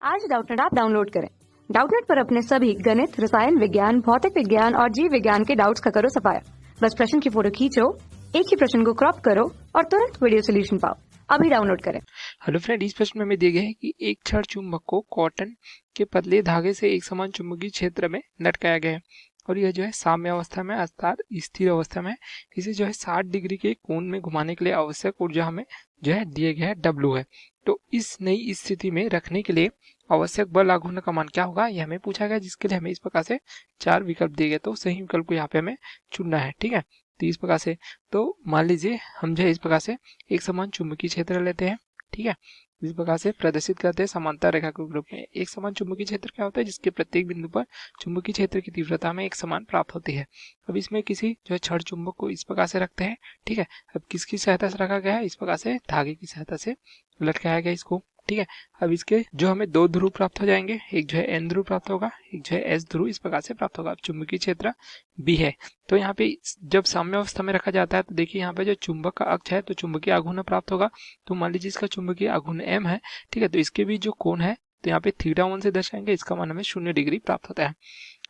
आज Doubtnut app download करें। Doubtnut पर अपने सभी गणित, रसायन विज्ञान, भौतिक विज्ञान और जीव विज्ञान के डाउट्स का करो सफाया। बस प्रश्न की फोटो खींचो, एक ही प्रश्न को क्रॉप करो और तुरंत वीडियो सोल्यूशन पाओ। अभी डाउनलोड करें। हेलो फ्रेंड, इस प्रश्न में हमें दिया गया है कि एक छड़ चुंबक को कॉटन के पतले धागे से एक समान चुंबकीय क्षेत्र में लटकाया गया है और यह जो है साम्य अवस्था में अर्थात स्थिर अवस्था में इसे जो है 60 डिग्री के कोण में घुमाने के लिए आवश्यक ऊर्जा हमें जो है दिए गया है W है। तो इस नई स्थिति में रखने के लिए आवश्यक बल लागू होने का मान क्या होगा, यह हमें पूछा गया, जिसके लिए हमें इस प्रकार से 4 विकल्प दिए गए। तो सही विकल्प को यहाँ पे हमें चुनना है। ठीक है, तो इस प्रकार से तो मान लीजिए हम जो है इस प्रकार से एक समान चुंबकीय क्षेत्र लेते हैं। ठीक है, इस प्रकार से प्रदर्शित करते हैं समांतर रेखा के रूप में। एक समान चुंबकीय क्षेत्र क्या होता है, जिसके प्रत्येक बिंदु पर चुंबकीय क्षेत्र की तीव्रता में एक समान प्राप्त होती है। अब इसमें किसी जो है छड़ चुंबक को इस प्रकार से रखते हैं। ठीक है, अब किसकी सहायता से रखा गया है, इस प्रकार से धागे की सहायता से लटकाया गया इसको। ठीक है, अब इसके जो हमें दो ध्रुव प्राप्त हो जाएंगे, एक जो है N ध्रुव प्राप्त होगा, एक जो है S ध्रुव इस प्रकार से प्राप्त होगा। चुंबकीय क्षेत्र B है। तो यहाँ पे जब साम्य अवस्था में रखा जाता है तो देखिए यहाँ पे जो चुंबक का अक्ष है तो चुंबकीय आघूर्ण प्राप्त होगा। तो मान लीजिए इसका चुंबकीय आघूर्ण M है। ठीक है, तो इसके बीच जो कोण है तो यहाँ पे θ1 से दर्शाएंगे, इसका मान हमें 0 डिग्री प्राप्त होता है।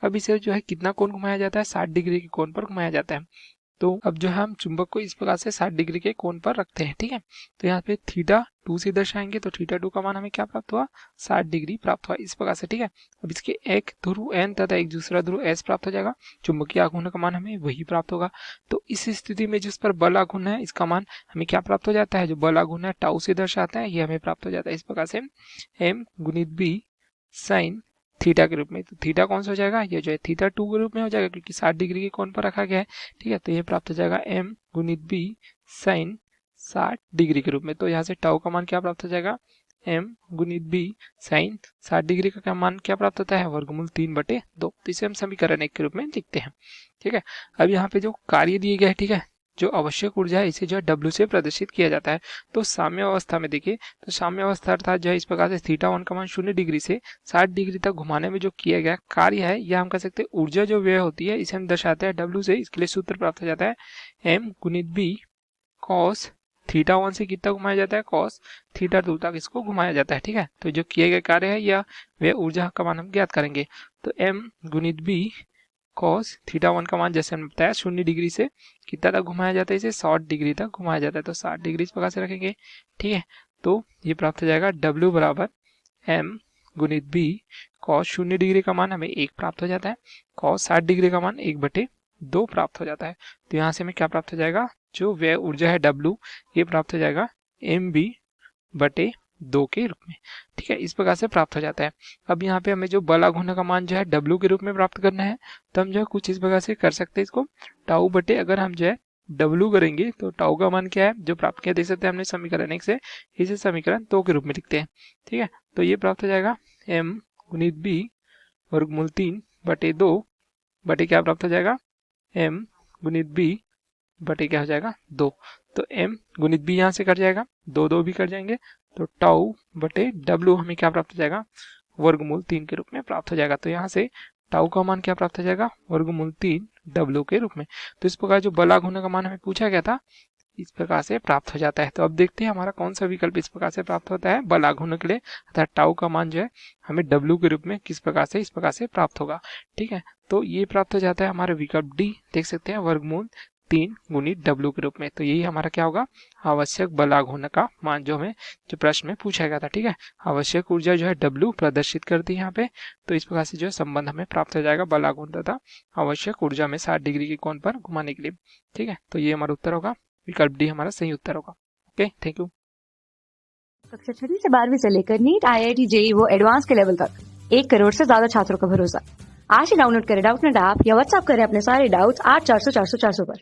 अब इसे जो है कितना कोण घुमाया जाता है, 60 डिग्री के कोण पर घुमाया जाता है। तो अब जो है हम चुंबक को इस प्रकार से 60 डिग्री के कोण पर रखते हैं। ठीक है, तो यहाँ पे θ2 से दर्शाएंगे तो θ2 का मान हमें क्या प्राप्त हुआ, 60 डिग्री प्राप्त हुआ इस प्रकार से। ठीक है, अब इसके एक ध्रुव N तथा एक दूसरा ध्रुव S प्राप्त हो जाएगा। चुंबकीय आघूर्ण का मान हमें वही प्राप्त होगा। तो इस स्थिति में जिस पर बल आघूर्ण है इसका मान हमें क्या प्राप्त हो जाता है, जो बल आघूर्ण है टाउ से दर्शाता है, ये हमें प्राप्त हो जाता है इस प्रकार से M गुणित B साइन थीटा के रूप में। तो थीटा कौन सा हो जाएगा, ये जो है θ2 के रूप में हो जाएगा क्योंकि 60 डिग्री के कोण पर रखा गया है। ठीक है, तो ये प्राप्त हो जाएगा M गुणित B साइन 60 डिग्री के रूप में। तो यहाँ से टाउ का मान क्या प्राप्त हो जाएगा, M गुणित B साइन 60 डिग्री का मान क्या प्राप्त होता है, वर्गमूल 3/2। तो इसे हम समीकरण 1 के रूप में लिखते हैं। ठीक है, अब यहाँ पे जो कार्य दिए गए हैं, ठीक है, जो आवश्यक ऊर्जा है इसे जो है W से प्रदर्शित किया जाता है। तो साम्य अवस्था में देखिए, तो साम्य अवस्था अर्थात जो है इस प्रकार से θ1 का मान 0 डिग्री से 60 डिग्री तक घुमाने में जो किया गया कार्य है, यह हम कह सकते हैं ऊर्जा जो व्यय होती है, इसे हम दर्शाते हैं W से। इसके लिए सूत्र प्राप्त हो जाता है M गुणित B cos θ1 से कितना घुमाया जाता है, cos θ2 तक इसको घुमाया जाता है। ठीक है, तो जो किए गए कार्य है या व्यय ऊर्जा का मान हम ज्ञात करेंगे। तो M गुणित B cos θ1 का मान जैसे हमने बताया 0 डिग्री से कितना तक घुमाया जाता है, इसे 60 डिग्री तक घुमाया जाता है। तो 60 डिग्री इस प्रकार से रखेंगे। ठीक है, तो ये प्राप्त हो जाएगा W बराबर M गुणित B cos 0 डिग्री का मान हमें 1 प्राप्त हो जाता है, cos 60 डिग्री का मान 1/2 प्राप्त हो जाता है। तो यहाँ से हमें क्या प्राप्त हो जाएगा, जो व्यय ऊर्जा है W, ये प्राप्त हो जाएगा MB/2 के रूप में। ठीक है, इस प्रकार से प्राप्त हो जाता है। अब यहाँ पे हमें जो बल आघूर्ण का मान जो है W के रूप में प्राप्त करना है, तो हम जो है कुछ इस प्रकार से कर सकते हैं इसको, टाउ बटे अगर हम जो है W करेंगे तो टाउ का मान क्या है जो प्राप्त किया, देख सकते हैं हमने समीकरण 1 से, इसे समीकरण 2 के रूप में लिखते हैं। ठीक है, तो ये प्राप्त हो जाएगा M गुणित B वर्गमूल 3/2 बटे क्या प्राप्त हो जाएगा, M गुणित B बटे क्या हो जाएगा 2। तो M गुणित B यहाँ से कट जाएगा, 2 भी कट जाएंगे, तो टाउ बटे W हमें क्या प्राप्त हो जाएगा, वर्गमूल 3 के रूप में प्राप्त हो जाएगा। तो यहाँ से टाउ का मान क्या प्राप्त हो जाएगा, वर्गमूल 3 W के रूप में। तो इस प्रकार जो बल आघूर्ण का मान हमें पूछा गया था इस प्रकार से प्राप्त हो जाता है। तो अब देखते हैं हमारा कौन सा विकल्प इस प्रकार से प्राप्त होता है बल आघूर्ण के लिए, अर्थात टाउ का मान जो है हमें W के रूप में किस प्रकार से इस प्रकार से प्राप्त होगा। ठीक है, तो ये प्राप्त हो जाता है हमारा विकल्प D, देख सकते हैं वर्गमूल 3 गुणित W के रूप में। तो यही हमारा क्या होगा, आवश्यक बल आघूर्ण का मान जो हमें जो प्रश्न में पूछा गया था। ठीक है, आवश्यक ऊर्जा जो है W प्रदर्शित करती है यहाँ पे। तो इस प्रकार से जो है संबंध हमें प्राप्त हो जाएगा बल आघूर्ण तथा आवश्यक ऊर्जा में 60 डिग्री के कोण पर घुमाने के लिए। ठीक है, तो ये हमारा उत्तर होगा, विकल्प D हमारा सही उत्तर होगा। Okay, thank you. कक्षा 6 से 12वीं से लेकर नीट, IIT, JEE वो एडवांस के लेवल तक 1 करोड़ से ज्यादा छात्रों का भरोसा। आज ही डाउनलोड करें डाउटनेट ऐप या व्हाट्सएप करें अपने सारे डाउट्स 8400 400 400 पर।